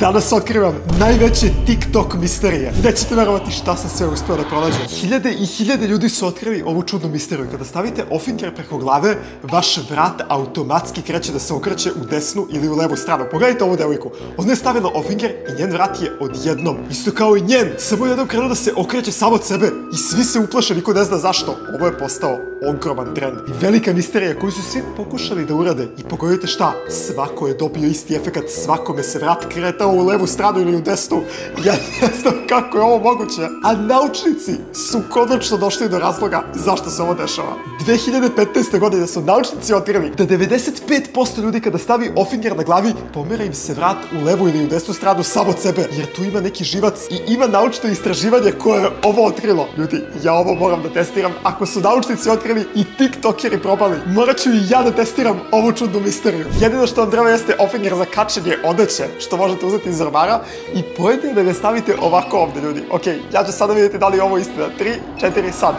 Danas otkrivam najveće TikTok misterije. Nećete verovati šta sam sve uspeo da pronađem. Hiljade i hiljade ljudi su otkrili ovu čudnu misteriju. Kada stavite ofinger preko glave, vaš vrat automatski kreće da se okreće u desnu ili u levu stranu. Pogledajte ovu devojku. Ona je stavila ofinger i njen vrat je odjednom, isto kao i njen, samo jednom krenuo da se okreće sam od sebe. I svi se uplaše, niko ne zna zašto. Ovo je postao ogroman trend. I velika misterija koju su svi pokušali da urade. I pogledajte šta, svako je dobio isti efekat, svakome se vrat kretao u levu stranu ili u desnu. Ja ne znam kako je ovo moguće. A naučnici su konačno došli do razloga zašto se ovo dešava. 2015. godine su naučnici otkrili da 95% ljudi kada stavi ofinger na glavi, pomera im se vrat u levu ili u desnu stranu sam od sebe, jer tu ima neki živac i ima naučno istraživanje koje je ovo otkrilo. Ljudi, ja ovo moram da testiram. Ako su naučnici otkrili i tiktokeri probali, morat ću i ja da testiram ovu čudnu misteriju. Jedino što vam treba jeste ofinger za kačenje odeće, što možete uzeti iz ormara i pojete da ga stavite ovako ovde, ljudi. Ok, ja ću sada vidjeti da li je ovo istina. 3, 4, sad.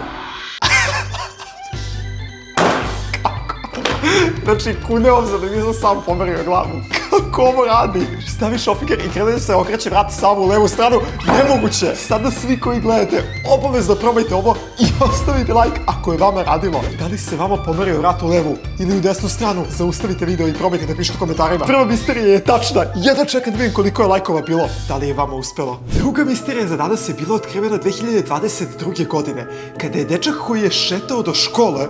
Znači, kuneo se da nisam sam pomerio glavu. Kako ovo radi? Staviš ofinger i kada se okreće vrat samo u levu stranu, nemoguće. Sada svi koji gledate, obavezno probajte ovo i ostavite like ako je vama radilo. Da li se vama pomerio vrat u levu ili u desnu stranu? Zaustavite video i probajte da pišete u komentarima. Prva misterija je tačna. Jedno čekam da vidim koliko je lajkova bilo. Da li je vama uspelo? Druga misterija za danas je bila otkrivena 2022. godine, kada je dečak koji je šetao do škole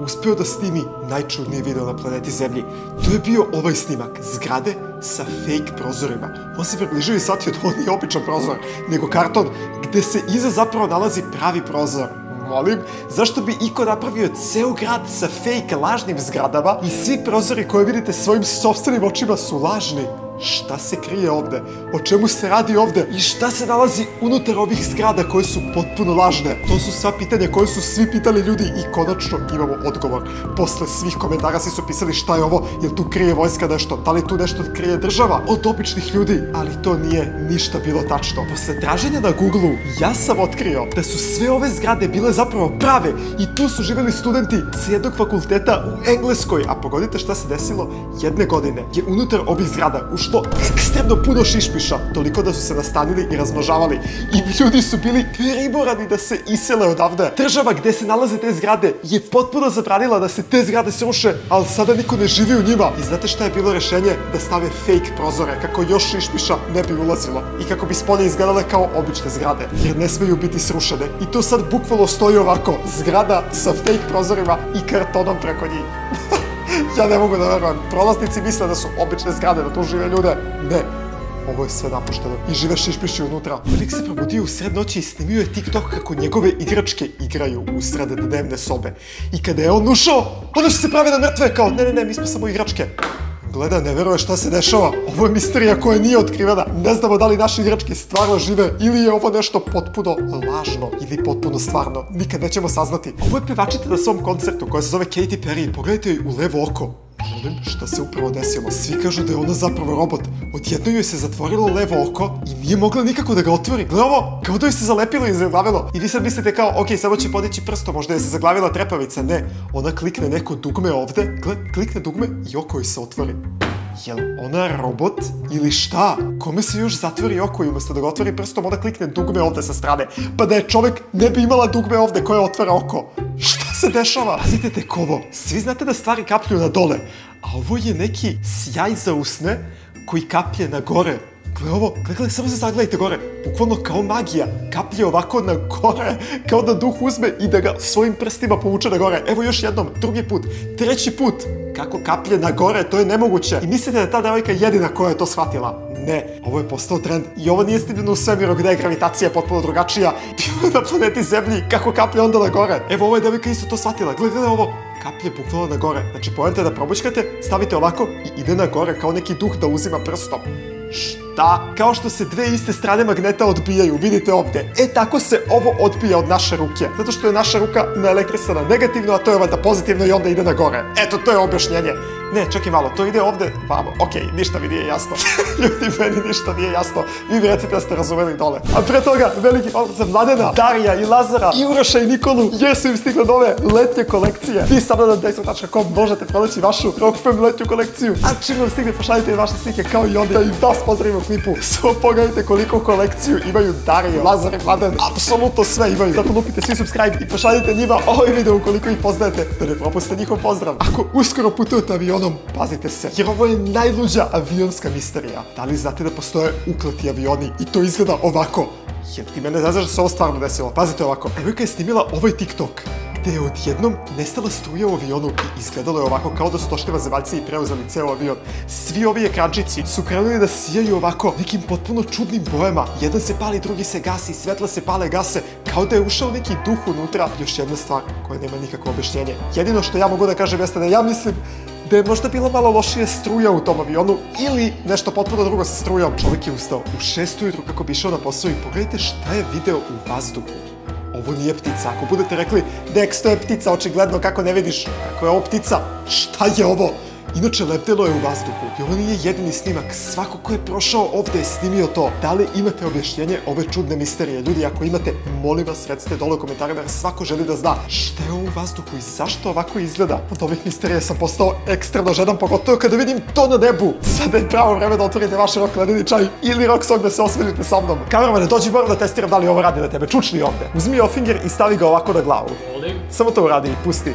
uspeo da snimi najčudniji video na planeti Zemlji. To je bio ovaj snimak zgrade sa fake prozorima. On se približio i shvatio da on nije običan prozor, nego karton gde se iza zapravo nalazi pravi prozor. Molim, zašto bi iko napravio ceo grad sa fake lažnim zgradama i svi prozori koje vidite svojim sopstvenim očima su lažni? Šta se krije ovde? O čemu se radi ovde? I šta se nalazi unutar ovih zgrada koje su potpuno lažne? To su sva pitanja koje su svi pitali ljudi i konačno imamo odgovor. Posle svih komentara svi su pisali šta je ovo, jel tu krije vojska nešto, da li tu nešto krije država od običnih ljudi, ali to nije ništa bilo tačno. Posle traženja na Google-u ja sam otkrio da su sve ove zgrade bile zapravo prave i tu su živeli studenti sa jednog fakulteta u Engleskoj, a pogodite šta se desilo? Jedne godine je unutar ovih zgrada ušlo ekstremno puno šišpiša, toliko da su se nastanili i razmnožavali. I ljudi su bili primorani da se isele odavde. Država gde se nalaze te zgrade je potpuno zabranila da se te zgrade sruše, ali sada niko ne živi u njima. I znate šta je bilo rešenje? Da stave fake prozore, kako još šišpiša ne bi ulazilo. I kako bi spolje izgledale kao obične zgrade, jer ne smeju biti srušene. I to sad bukvalno stoji ovako, zgrada sa fake prozorima i kartonom preko njih. Ja ne mogu da verujem. Prolaznici misle da su obične zgrade, da tu žive ljude. Ne. Ovo je sve napušteno. I žive šišpiši unutra. Lik se probudio u sred noći i snimio je TikTok kako njegove igračke igraju u sred dnevne sobe. I kada je on ušao, one su se pravile mrtve kao ne, mi smo samo igračke. Gleda, ne veruje šta se dešava. Ovo je misterija koja nije otkrivena. Ne znamo da li naši igrački stvarno žive ili je ovo nešto potpuno lažno ili potpuno stvarno. Nikad nećemo saznati. Ovo je pevačica na svom koncertu koja se zove Katy Perry. Pogledajte joj u levo oko. Molim, šta se upravo desilo? Svi kažu da je ona zapravo robot. Odjedno joj se zatvorilo levo oko i nije mogla nikako da ga otvori. Gle ovo, kao da joj se zalepilo i zaglavilo. I vi sad mislite kao, ok, samo će podići prstom, možda je se zaglavila trepavica. Ne, ona klikne neko dugme ovde, klikne dugme i oko joj se otvori. Jel ona robot ili šta? Kome se još zatvori oko i umjesto da ga otvori prstom, ona klikne dugme ovde sa strane. Pa da je čovek ne bi imala dugme ovde koje otvara oko. Šta se dešava? Pazite tek ovo. Svi znate da stvari kaplju na dole, a ovo je neki sjaj za usne koji kaplje na gore. Gle ovo, gle, samo se zagledajte gore. Bukvalno kao magija. Kaplje ovako na gore, kao da duh uzme i da ga svojim prstima povuče na gore. Evo još jednom, drugi put, treći put. Kako kaplje na gore, to je nemoguće. I mislite da je ta devojka jedina koja je to shvatila? Ne, ovo je postao trend i ovo nije snimljeno u svemiru gde je gravitacija potpuno drugačija. Bilo je na planeti Zemlji, kako kaplje onda na gore. Evo, ovo je devojka isto to shvatila. Gledajte ovo, kaplje bukvalno na gore. Znači, poenta je da probućkate, stavite ovako i ide na gore kao neki duh da uzima prstom. Šta? Kao što se dve iste strane magneta odbijaju, vidite ovde. E, tako se ovo odbija od naše ruke. Zato što je naša ruka naelektrisana negativno, a to je valjda pozitivno i onda ide na gore. Eto, to je objašnjenje. Ne, čekaj malo, to ide ovde, vamo. Okej, ništa mi nije jasno. Ljudi, meni ništa nije jasno. Vi mi recite da ste razumeli dole. A pre toga, veliki pozdrav za Mladena, Darija i Lazara, i Uroša i Nikolu, jer su im stigle nove letnje kolekcije. Vi sada na dexo.com možete pronaći vašu Rockfam letnju kolekciju. A čim vam stigne, pošaljite vaše slike kao i onda i vas pozdravimo u klipu. Samo pogledajte koliko kolekciju imaju Darija, Lazar i Mladen. Apsolutno sve imaju. Zato lupite svi subscribe i pošaljite njima ovaj video ukoliko ih poznajete, da ne propustite njihov pozdrav. Ako uskoro putujete avionom, pazite se, jer ovo je najluđa avionska misterija. Da li znate da postoje ukleti avioni i to izgleda ovako? Jer ti mene ne znaš da se ovo stvarno desilo. Pazite ovako. Devojka je snimila ovaj TikTok gde je odjednom nestala struja u avionu i izgledalo je ovako kao da su došli vanzemaljci i preuzeli ceo avion. Svi ovi ekrančići su krenuli da sijaju ovako nekim potpuno čudnim bojama. Jedan se pali, drugi se gasi, svetla se pale, gase, kao da je ušao neki duh unutra. Još jedna stvar koja nema nikakvo objašnjenje. Jedino što ja mogu da kažem jeste da ja mislim da je možda bila malo lošija struja u tom avionu ili nešto potpuno drugo sa strujom. Čovjek je ustao u 6 ujutru kako bi išao na posao i pogledajte šta je video u vazduhu. Ovo nije ptica. Ako budete rekli, Dex, to je ptica, očigledno kako ne vidiš kako je ovo ptica. Šta je ovo? Inače, lebdelo je u vazduhu. I ovo nije jedini snimak. Svako ko je prošao ovde je snimio to. Da li imate objašnjenje ove čudne misterije? Ljudi, ako imate, molim vas, recite dole u komentarima jer svako želi da zna šta je ovo u vazduhu i zašto ovako izgleda. Od ovih misterija sam postao ekstremno žedan, pogotovo kada vidim to na nebu. Sada je pravo vreme da otvorite vaš rock ledeni čaj ili rock song da se osvežite sa mnom. Kameramane, dođi, moram da testiram da li ovo radi na tebe. Čučni ovde. Uzmi ofinger i stavi ga ovako na glavu. Samo to uradi i pusti.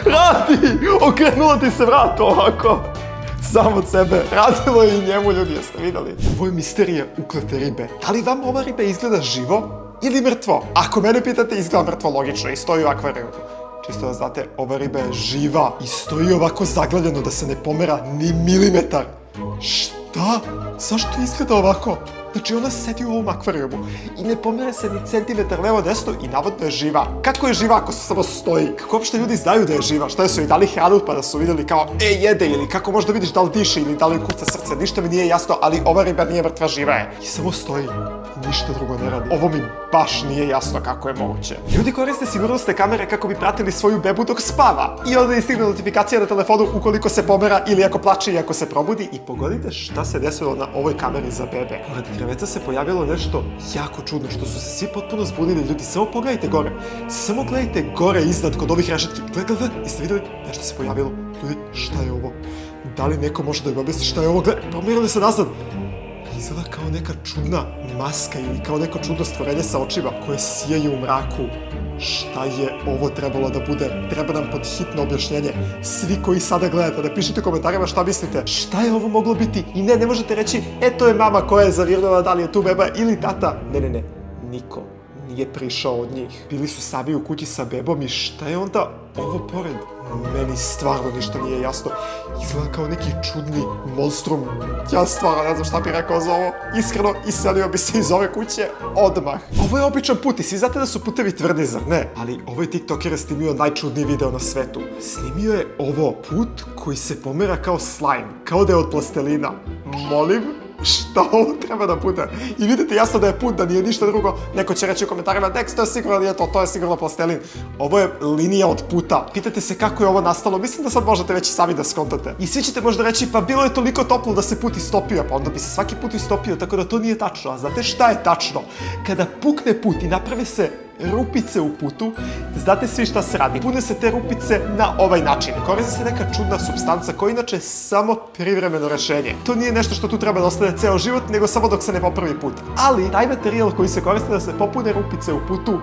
Radi! Okrenulo ti se vrat ovako. Samo od sebe. Radilo je i njemu, ljudi, jeste vidjeli? Ovo je misterija uklete ribe. Da li vam ova riba izgleda živo ili mrtvo? Ako mene pitate, izgleda mrtvo, logično, i stoji u akvarijumu. Čisto da znate, ova riba je živa i stoji ovako zaglavljeno da se ne pomera ni milimetar. Šta? Zašto izgleda ovako? Znači ona sedi u ovom akvarijumu i ne pomere se ni centimetar levo desno i navodno je živa. Kako je živa ako se samo stoji? Kako uopšte ljudi znaju da je živa? Šta su joj dali hranu pa da su vidjeli kao jede ili kako možda vidiš da li diše ili da li kuca srce? Ništa mi nije jasno, ali ova riba nije mrtva, živa je. I samo stoji. Ništa drugo ne radi. Ovo mi baš nije jasno kako je moguće. Ljudi koriste sigurnosne kamere kako bi pratili svoju bebu dok spava. I onda je stigne notifikacija na telefonu ukoliko se pomera ili ako plače i ako se probudi. I pogodite šta se desilo na ovoj kameri za bebe. Pored kreveca se pojavilo nešto jako čudno što su se svi potpuno zbunili. Ljudi, samo pogledajte gore. Samo gledajte gore iznad kod ovih rešetki. Gledaj, jeste vidjeli? Nešto se pojavilo. Ljudi, šta je ovo? Da li neko može da im objasni šta je ovo? Gledaj, promirali se nazad. Izgleda kao neka čudna maska ili kao neko čudno stvorenje sa očima koje sijaju u mraku. Šta je ovo trebalo da bude? Treba nam pod hitno objašnjenje. Svi koji sada gledate, napišite u komentarima šta mislite. Šta je ovo moglo biti? I ne možete reći, to je mama koja je zavirnula da li je tu beba ili tata. Ne. Niko nije prišao od njih. Bili su sami u kući sa bebom i šta je onda ovo pored? Meni stvarno ništa nije jasno. Izgleda kao neki čudni monstrum. Ja stvarno ne znam šta bih rekao za ovo. Iskreno, iselio bi se iz ove kuće odmah. Ovo je običan put i svi znate da su putevi tvrdi, zar ne? Ali ovaj tiktoker je snimio najčudniji video na svetu. Snimio je ovo put koji se pomera kao slime. Kao da je od plastelina. Molim? Šta ovo treba da bude? I vidite jasno da je put, da nije ništa drugo. Neko će reći u komentarima, Dex, to je sigurno nije to je sigurno plastelin. Ovo je linija od puta. Pitate se kako je ovo nastalo, mislim da sad možete već i sami da skontate. I svi ćete možda reći, pa bilo je toliko toplo da se put istopio, pa onda bi se svaki put istopio, tako da to nije tačno. A znate šta je tačno? Kada pukne put i naprave se rupice u putu, znate svi šta se radi. Pune se te rupice na ovaj način. Koristi se neka čudna supstanca koja inače je samo privremeno rešenje. To nije nešto što tu treba da ostane ceo život, nego samo dok se ne popravi put. Ali taj materijal koji se koristi da se popune rupice u putu,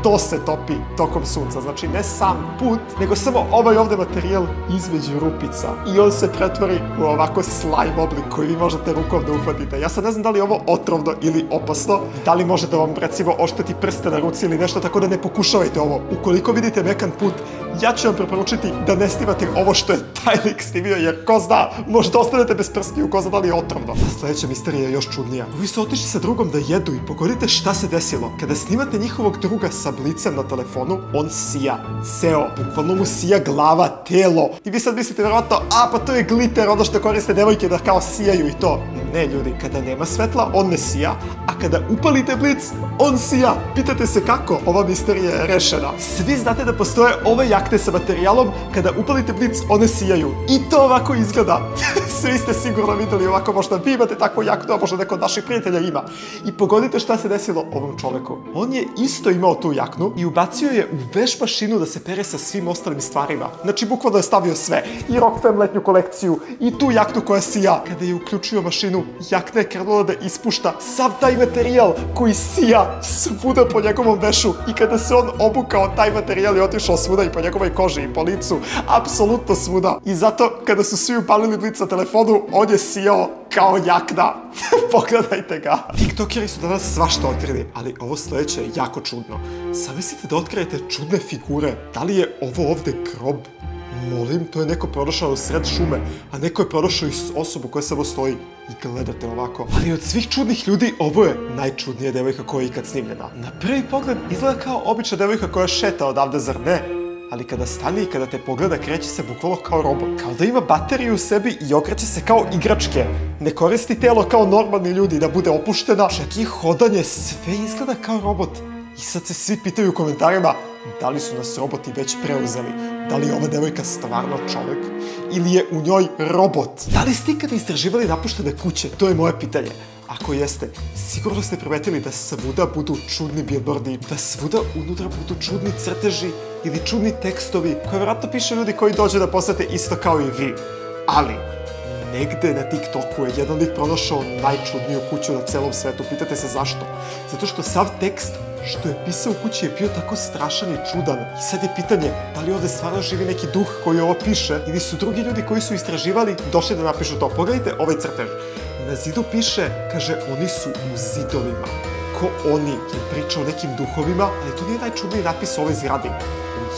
to se topi tokom sunca. Znači ne sam put, nego samo ovaj ovde materijal između rupica. I on se pretvori u ovako slime oblik koji vi možete rukom da uhvatite. Ja sad ne znam da li je ovo otrovno ili opasno, da li može da vam recimo ošteti prste na ruci ili nešto, tako da ne pokušavajte ovo. Ukoliko vidite mekan put, ja ću vam preporučiti da ne snimate ovo što je taj lik snimio, jer ko zna, možda ostanete bez prstiju, ko zna da li je otrovno. A sledeća misterija je još čudnija. Ovi su otišli sa drugom da jedu i pogodite šta se desilo. Kada snimate njihovog druga sa blicem na telefonu, on sija. Ceo. Bukvalno mu sija glava, telo. I vi sad mislite verovatno, pa to je gliter, ono što koriste devojke da kao sijaju i to. Ne, ljudi, kada nema svetla, on ne sija. A kada upalite blic, on sija. Pitate se kako ova misterija je rešena. Svi znate da postoje ove jakne sa materijalom, kada upalite blic, one sijaju. I to ovako izgleda. Svi ste sigurno videli ovako, možda vi imate takvu jaknu, a možda neko od naših prijatelja ima. I pogodite šta se desilo ovom čoveku. On je isto imao tu jaknu i ubacio je u veš mašinu da se pere sa svim ostalim stvarima. Znači, bukvalno je stavio sve. I Rockfam letnju kolekciju, i tu jaknu koja sija. Kada je uključio mašinu, jakna je krenula da ispušta sav taj materijal koji sija svuda po njegovom vešu. I kada se on obukao, taj materijal je otišao svuda i po njegovoj koži i po licu. Apsolutno svuda. I zato, kada su svi upalili blic na telefonu, on je sijao kao jakna. Pogledajte ga. TikTokeri su danas svašta otkrili, ali ovo sledeće je jako čudno. Zamislite da otkrijete čudne figure. Da li je ovo ovde grob? Molim, to je neko pronašao u sred šume, a neko je pronašao i osobu koja samo stoji i gledate ovako. Ali od svih čudnih ljudi, ovo je najčudnija devojka koja je ikad snimljena. Na prvi pogled izgleda kao obična devojka koja šeta odavde, zar ne? Ali kada stane i kada te pogleda, kreće se bukvalno kao robot. Kao da ima bateriju u sebi i okreće se kao igračke. Ne koristi telo kao normalni ljudi da bude opuštena. Čak i hodanje, sve izgleda kao robot. I sad se svi pitaju u komentarima da li su nas roboti već preuzeli. Da li je ova devojka stvarno čovek ili je u njoj robot? Da li ste ikada istraživali napuštene kuće? To je moje pitanje. Ako jeste, sigurno ste primetili da svuda budu čudni billboardi, da svuda unutra budu čudni crteži ili čudni tekstovi koje vjerojatno piše ljudi koji dođu da posete isto kao i vi. Ali, negde na TikToku je jedan lik pronašao najčudniju kuću na celom svetu. Pitate se zašto? Zato što sav tekst što je pisao u kući je bio tako strašan i čudan. I sad je pitanje, da li ovde stvarno živi neki duh koji ovo piše ili su drugi ljudi koji su istraživali došli da napišu to. Pogledajte ovaj crtež. Na zidu piše, kaže, oni su u zidovima. Ko oni, jer priča o nekim duhovima, ali to nije najčudniji natpis u ovoj zgradi.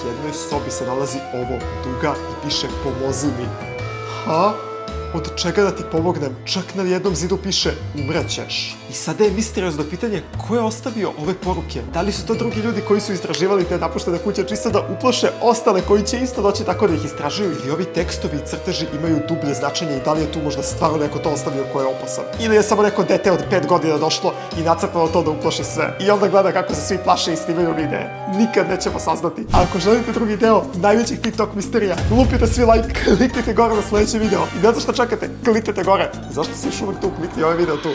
U jednoj sobi se nalazi ovo, duga, i piše pomozi mi. Ha? Od čega da ti pomognem? Čak na jednom zidu piše umrećeš. I sada je misteriozno pitanje ko je ostavio ove poruke? Da li su to drugi ljudi koji su istraživali te napuštene kuće čisto da uplaše ostale koji će isto doći tako da ih istražuju? Ili ovi tekstovi i crteži imaju dublje značenje i da li je tu možda stvarno neko to ostavio ko je opasan? Ili je samo neko dete od 5 godina došlo i nacrtalo to da uplaše sve? I onda gleda kako se svi plaše i snimaju videe. Nikad nećemo saznati. A ako želite drugi deo najvećih TikTok misterija, lupite svi like, kliknite gore na sledeće video. I ne znam šta čekate, kliknite gore. Zašto si još uvek tu, klikni ovaj video tu.